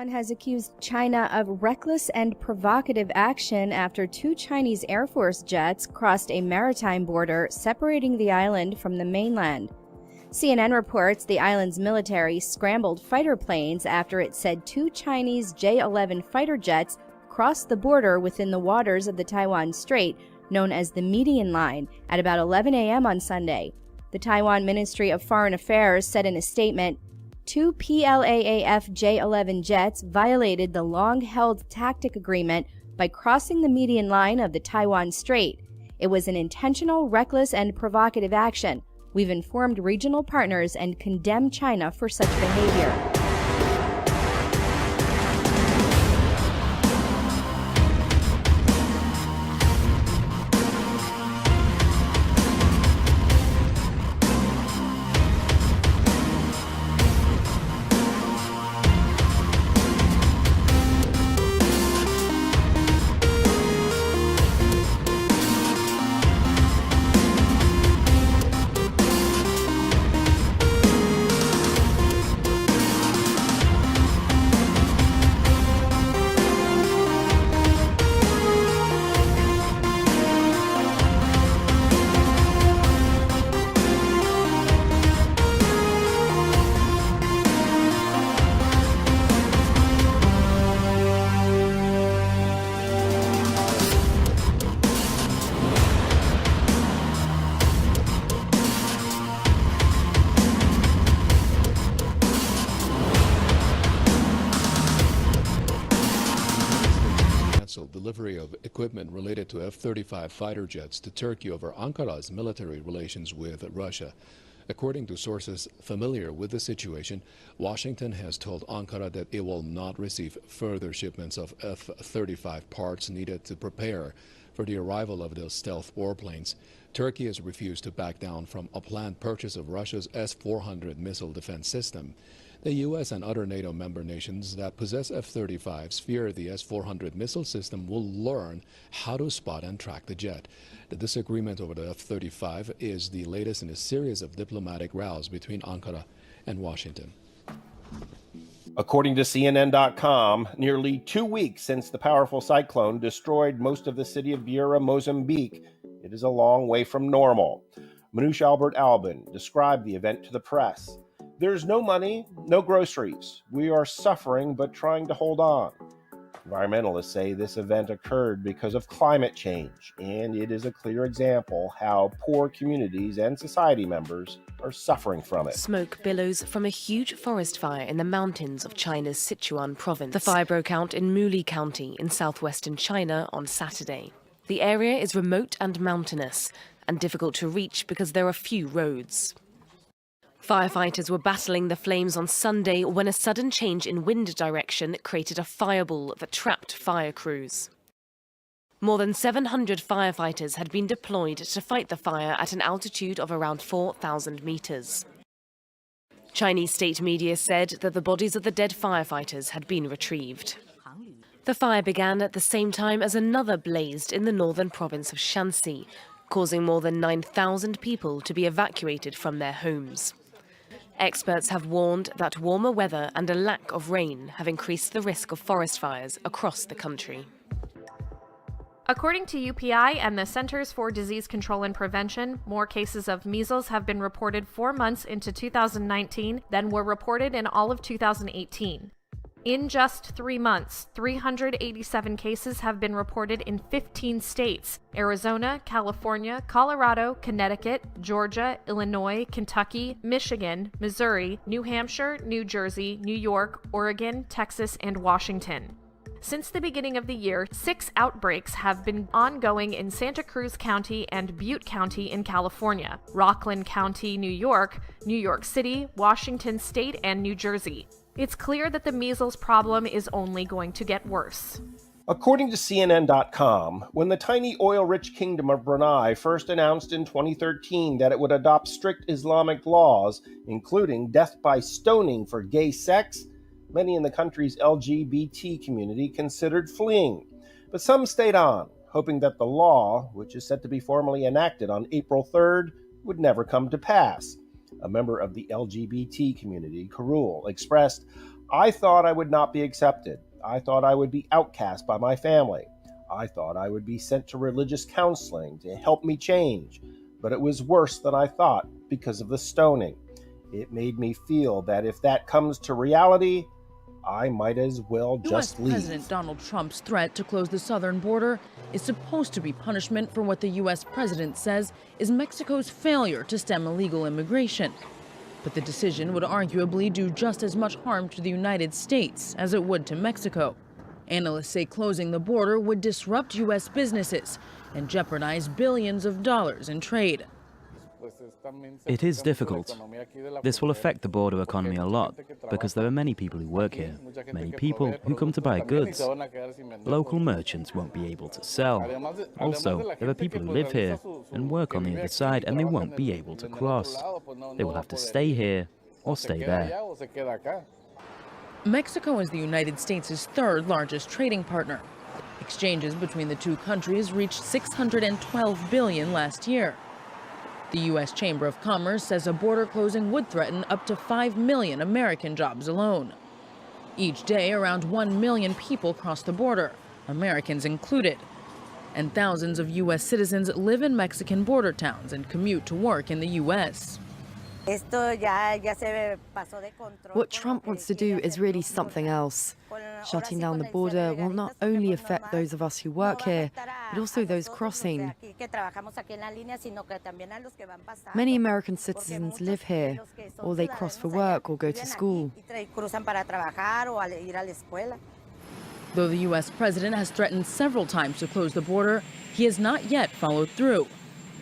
Taiwan has accused China of reckless and provocative action after two Chinese Air Force jets crossed a maritime border separating the island from the mainland. CNN reports the island's military scrambled fighter planes after it said two Chinese J-11 fighter jets crossed the border within the waters of the Taiwan Strait, known as the Median Line, at about 11 a.m. on Sunday. The Taiwan Ministry of Foreign Affairs said in a statement, two PLAAF J-11 jets violated the long-held tactic agreement by crossing the median line of the Taiwan Strait. It was an intentional, reckless, and provocative action. We've informed regional partners and condemned China for such behavior. Delivery of equipment related to F-35 fighter jets to Turkey over Ankara's military relations with Russia. According to sources familiar with the situation, Washington has told Ankara that it will not receive further shipments of F-35 parts needed to prepare for the arrival of those stealth warplanes. Turkey has refused to back down from a planned purchase of Russia's S-400 missile defense system. The U.S. and other NATO member nations that possess F-35s fear the S-400 missile system will learn how to spot and track the jet. The disagreement over the F-35 is the latest in a series of diplomatic rows between Ankara and Washington. According to CNN.com, nearly 2 weeks since the powerful cyclone destroyed most of the city of Beira, Mozambique, it is a long way from normal. Manoush Albert Albin described the event to the press. There's no money, no groceries. We are suffering but trying to hold on. Environmentalists say this event occurred because of climate change, and it is a clear example how poor communities and society members are suffering from it. Smoke billows from a huge forest fire in the mountains of China's Sichuan province. The fire broke out in Muli County in southwestern China on Saturday. The area is remote and mountainous and difficult to reach because there are few roads. Firefighters were battling the flames on Sunday when a sudden change in wind direction created a fireball that trapped fire crews. More than 700 firefighters had been deployed to fight the fire at an altitude of around 4,000 meters. Chinese state media said that the bodies of the dead firefighters had been retrieved. The fire began at the same time as another blazed in the northern province of Shanxi, causing more than 9,000 people to be evacuated from their homes. Experts have warned that warmer weather and a lack of rain have increased the risk of forest fires across the country. According to UPI and the Centers for Disease Control and Prevention, more cases of measles have been reported 4 months into 2019 than were reported in all of 2018. In just 3 months, 387 cases have been reported in 15 states: Arizona, California, Colorado, Connecticut, Georgia, Illinois, Kentucky, Michigan, Missouri, New Hampshire, New Jersey, New York, Oregon, Texas, and Washington. Since the beginning of the year, 6 outbreaks have been ongoing in Santa Cruz County and Butte County in California, Rockland County, New York City, Washington State, and New Jersey. It's clear that the measles problem is only going to get worse. According to CNN.com, when the tiny oil-rich kingdom of Brunei first announced in 2013 that it would adopt strict Islamic laws, including death by stoning for gay sex, many in the country's LGBT community considered fleeing. But some stayed on, hoping that the law, which is set to be formally enacted on April 3rd, would never come to pass. A member of the LGBT community, Karul, expressed, I thought I would not be accepted. I thought I would be outcast by my family. I thought I would be sent to religious counseling to help me change, but it was worse than I thought because of the stoning. It made me feel that if that comes to reality, I might as well just leave. U.S. President Donald Trump's threat to close the southern border is supposed to be punishment for what the U.S. president says is Mexico's failure to stem illegal immigration. But the decision would arguably do just as much harm to the United States as it would to Mexico. Analysts say closing the border would disrupt U.S. businesses and jeopardize billions of dollars in trade. It is difficult. This will affect the border economy a lot because there are many people who work here, many people who come to buy goods. Local merchants won't be able to sell. Also, there are people who live here and work on the other side and they won't be able to cross. They will have to stay here or stay there. Mexico is the United States' third largest trading partner. Exchanges between the two countries reached $612 billion last year. The U.S. Chamber of Commerce says a border closing would threaten up to 5 million American jobs alone. Each day, around 1 million people cross the border, Americans included. And thousands of U.S. citizens live in Mexican border towns and commute to work in the U.S. What Trump wants to do is really something else. Shutting down the border will not only affect those of us who work here, but also those crossing. Many American citizens live here, or they cross for work or go to school. Though the U.S. president has threatened several times to close the border, he has not yet followed through.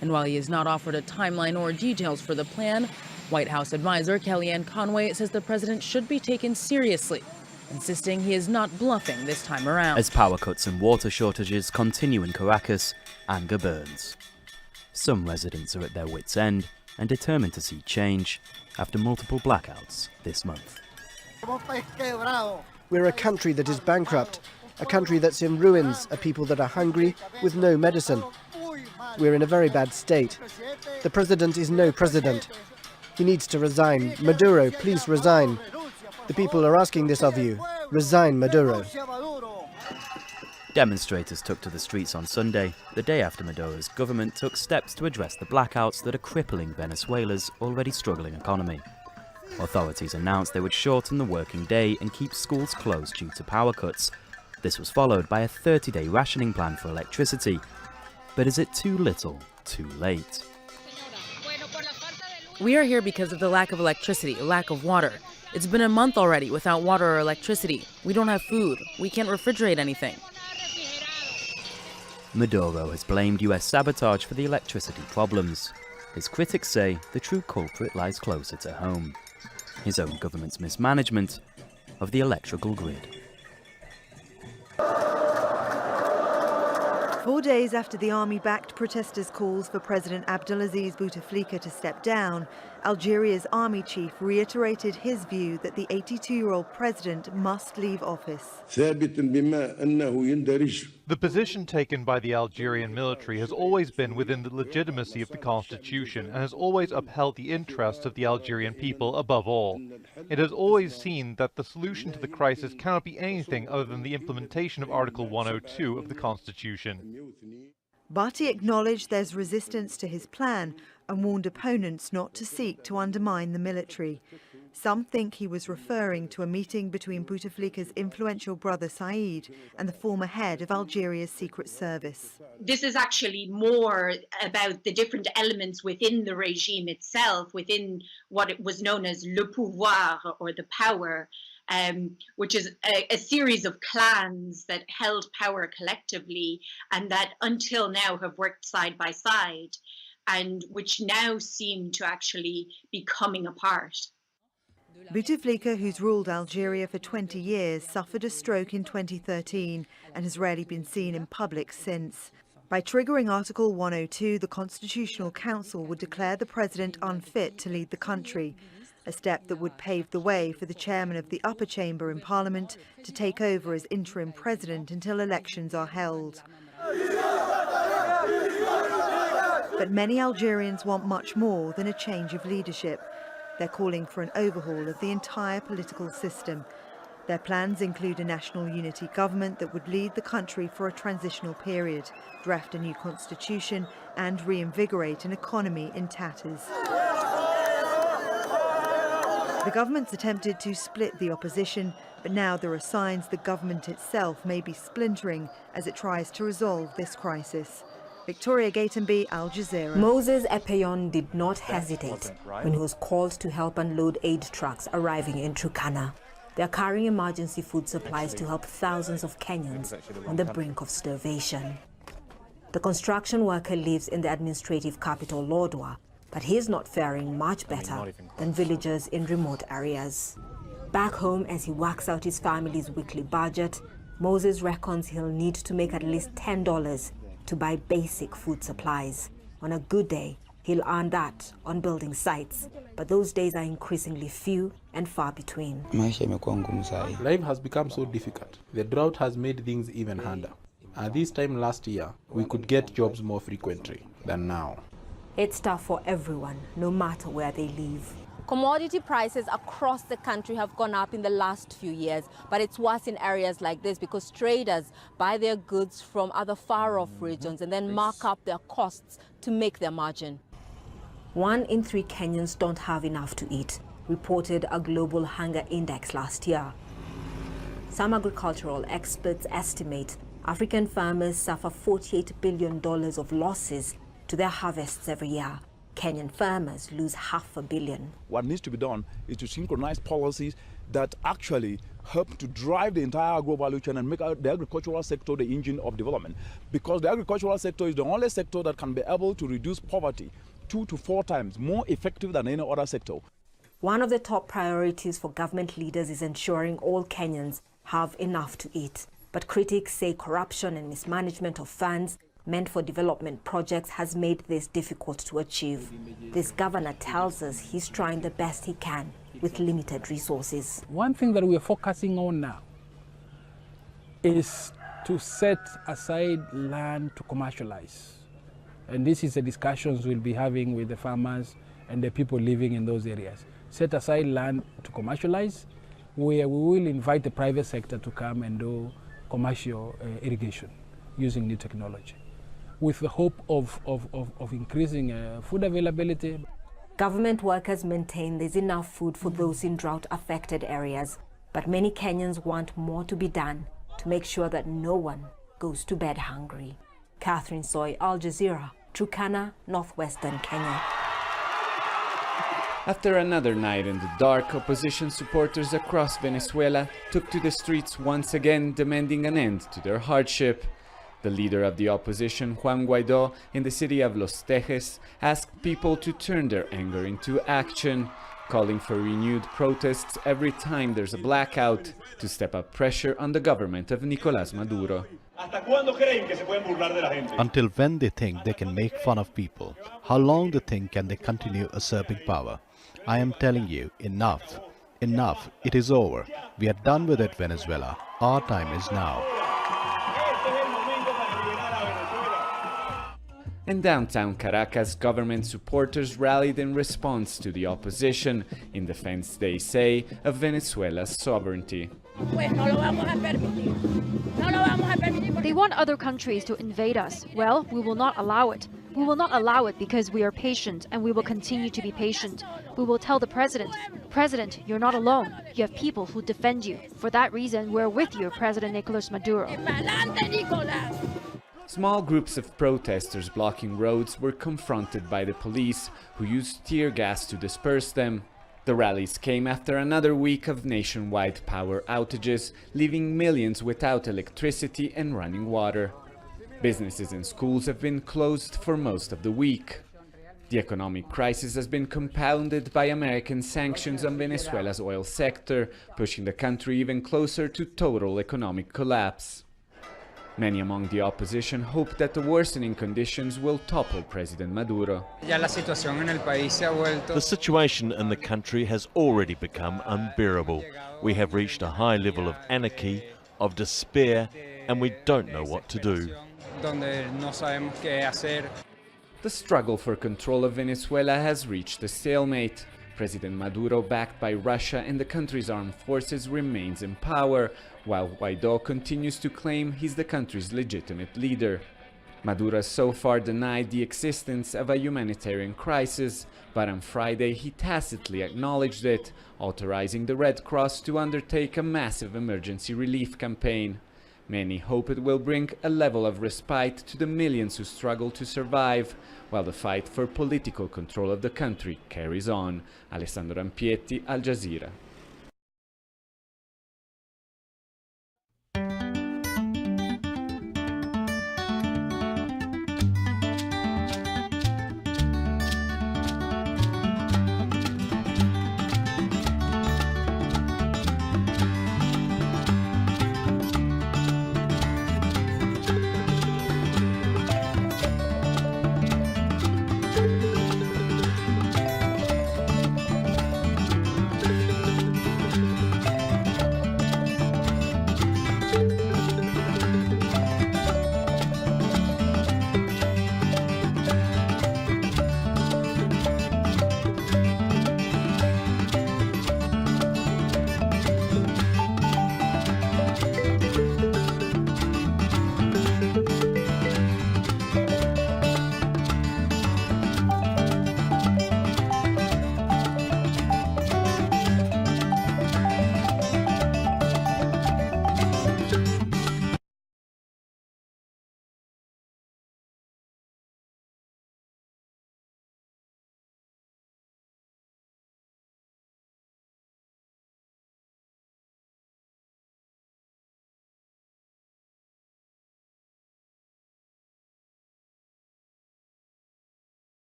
And while he has not offered a timeline or details for the plan, White House advisor Kellyanne Conway says the president should be taken seriously, insisting he is not bluffing this time around. As power cuts and water shortages continue in Caracas, anger burns. Some residents are at their wits' end and determined to see change after multiple blackouts this month. We're a country that is bankrupt, a country that's in ruins, a people that are hungry with no medicine. We're in a very bad state. The president is no president. He needs to resign. Maduro, please resign. The people are asking this of you. Resign, Maduro. Demonstrators took to the streets on Sunday, the day after Maduro's government took steps to address the blackouts that are crippling Venezuela's already struggling economy. Authorities announced they would shorten the working day and keep schools closed due to power cuts. This was followed by a 30-day rationing plan for electricity. But is it too little, too late? We are here because of the lack of electricity, lack of water. It's been a month already without water or electricity. We don't have food. We can't refrigerate anything. Maduro has blamed US sabotage for the electricity problems. His critics say the true culprit lies closer to home. His own government's mismanagement of the electrical grid. 4 days after the army-backed protesters' calls for President Abdelaziz Bouteflika to step down, Algeria's army chief reiterated his view that the 82-year-old president must leave office. The position taken by the Algerian military has always been within the legitimacy of the constitution and has always upheld the interests of the Algerian people above all. It has always seen that the solution to the crisis cannot be anything other than the implementation of Article 102 of the constitution. But he acknowledged there's resistance to his plan and warned opponents not to seek to undermine the military. Some think he was referring to a meeting between Bouteflika's influential brother Said and the former head of Algeria's secret service. This is actually more about the different elements within the regime itself, within what it was known as le pouvoir, or the power, which is a series of clans that held power collectively and that until now have worked side by side, and which now seem to actually be coming apart. Bouteflika, who's ruled Algeria for 20 years, suffered a stroke in 2013 and has rarely been seen in public since. By triggering Article 102, the Constitutional Council would declare the president unfit to lead the country, a step that would pave the way for the chairman of the upper chamber in Parliament to take over as interim president until elections are held. But many Algerians want much more than a change of leadership. They're calling for an overhaul of the entire political system, Their plans include a national unity government that would lead the country for a transitional period, draft a new constitution and reinvigorate an economy in tatters. The government's attempted to split the opposition, but now there are signs the government itself may be splintering as it tries to resolve this crisis. Victoria Gatenby, Al Jazeera. Moses Epeyon did not hesitate when he was called to help unload aid trucks arriving in Turkana. They are carrying emergency food supplies to help thousands of Kenyans on the brink of starvation. The construction worker lives in the administrative capital, Lodwar, but he is not faring much better than villagers in remote areas. Back home, as he works out his family's weekly budget, Moses reckons he'll need to make at least $10 to buy basic food supplies. On a good day, he'll earn that on building sites, but those days are increasingly few and far between. Life has become so difficult. The drought has made things even harder. At this time last year, we could get jobs more frequently than now. It's tough for everyone, no matter where they live. Commodity prices across the country have gone up in the last few years, but it's worse in areas like this because traders buy their goods from other far-off regions and then mark up their costs to make their margin. 1 in 3 Kenyans don't have enough to eat, reported a global hunger index last year. Some agricultural experts estimate African farmers suffer $48 billion of losses to their harvests every year. Kenyan farmers lose $500 million. What needs to be done is to synchronize policies that actually help to drive the entire agro value chain and make the agricultural sector the engine of development. Because the agricultural sector is the only sector that can be able to reduce poverty 2 to 4 times more effective than any other sector. One of the top priorities for government leaders is ensuring all Kenyans have enough to eat. But critics say corruption and mismanagement of funds meant for development projects has made this difficult to achieve. This governor tells us he's trying the best he can with limited resources. One thing that we are focusing on now is to set aside land to commercialize. And this is the discussions we'll be having with the farmers and the people living in those areas. Set aside land to commercialize, where we will invite the private sector to come and do commercial irrigation using new technology, with the hope of increasing food availability. Government workers maintain there's enough food for those in drought-affected areas, but many Kenyans want more to be done to make sure that no one goes to bed hungry. Catherine Soy, Al Jazeera, Turkana, northwestern Kenya. After another night in the dark, opposition supporters across Venezuela took to the streets once again, demanding an end to their hardship. The leader of the opposition, Juan Guaidó, in the city of Los Tejes, asked people to turn their anger into action, calling for renewed protests every time there's a blackout to step up pressure on the government of Nicolás Maduro. Until when they think they can make fun of people? How long they think can they continue usurping power? I am telling you, enough. Enough. It is over. We are done with it, Venezuela. Our time is now. In downtown Caracas, government supporters rallied in response to the opposition, in defense, they say, of Venezuela's sovereignty. They want other countries to invade us. Well, we will not allow it. We will not allow it because we are patient, and we will continue to be patient. We will tell the president, President, you're not alone. You have people who defend you. For that reason, we're with you, President Nicolás Maduro. Small groups of protesters blocking roads were confronted by the police, who used tear gas to disperse them. The rallies came after another week of nationwide power outages, leaving millions without electricity and running water. Businesses and schools have been closed for most of the week. The economic crisis has been compounded by American sanctions on Venezuela's oil sector, pushing the country even closer to total economic collapse. Many among the opposition hope that the worsening conditions will topple President Maduro. The situation in the country has already become unbearable. We have reached a high level of anarchy, of despair, and we don't know what to do. The struggle for control of Venezuela has reached a stalemate. President Maduro, backed by Russia and the country's armed forces, remains in power, while Guaidó continues to claim he's the country's legitimate leader. Maduro has so far denied the existence of a humanitarian crisis, but on Friday he tacitly acknowledged it, authorizing the Red Cross to undertake a massive emergency relief campaign. Many hope it will bring a level of respite to the millions who struggle to survive, while the fight for political control of the country carries on. Alessandro Rampietti, Al Jazeera.